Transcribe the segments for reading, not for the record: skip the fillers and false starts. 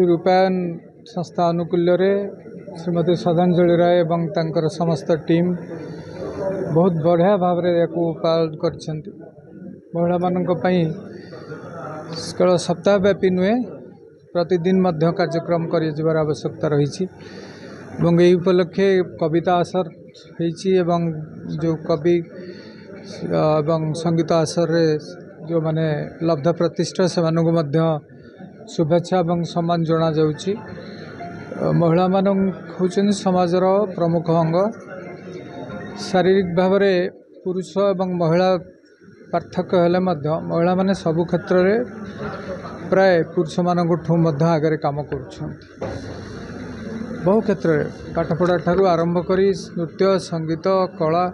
रूपायन संस्था अनुकूल्य श्रीमती श्रद्धांजलि राय एवं तांकर समस्त टीम बहुत बढ़िया भाव में पालन कर महिला मानक केवल सप्ताहव्यापी नुहे प्रतिदिन मध्य कार्यक्रम कर आवश्यकता रही उपलक्षे कविता आसर एवं जो कवि एवं संगीत आसर रे जो माने लब्ध प्रतिष्ठा से शुभेच्छा और सम्मान जना जाउची। महिला मान होचन समाजर प्रमुख अंग शारीरिक भाव में पुरुष एवं महिला पार्थक्य हेले महिला माने सबु क्षेत्र में प्राय पुरुष मान आगे काम कर बहु क्षेत्र में पाठपढ़ा ठारू आरंभ करी नृत्य संगीत कला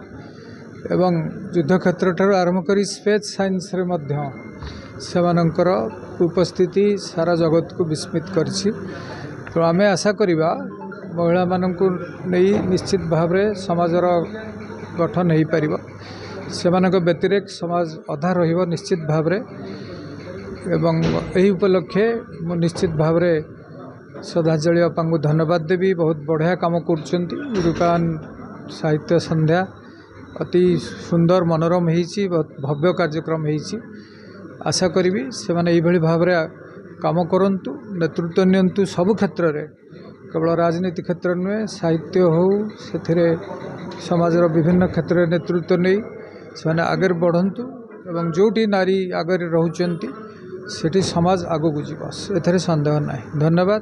एवं युद्ध क्षेत्र ठारू आरंभ करी स्पेस साइंस रे मध्य सेमानंकर उपस्थिति सारा जगत को विस्मित करछि। तो आमे आशा करिबा महिला माननकु नहीं निश्चित भाव में समाजर गठन हो पारिबो सेमानक व्यतिरेक समाज अधा रहिबो निश्चित भाव में एवं यही उपलक्षे मु निश्चित भाव में श्रद्धांजलि अपा को धन्यवाद देवी। बहुत बढ़िया काम कर रूपायन साहित्य संध्या अति सुंदर मनोरम होती बहुत भव्य कार्यक्रम होती। आशा करी से माने यही भाव में काम करंतु नेतृत्व नियंतु सबु क्षेत्र में केवल राजनीति क्षेत्र नुहे साहित्य हो से समाजर विभिन्न क्षेत्र में नेतृत्व नहीं से आगे बढ़ंतु एवं जोटी नारी आगे रोचंती सेठी समाज आगू जीव एथरे संदेह ना। धन्यवाद।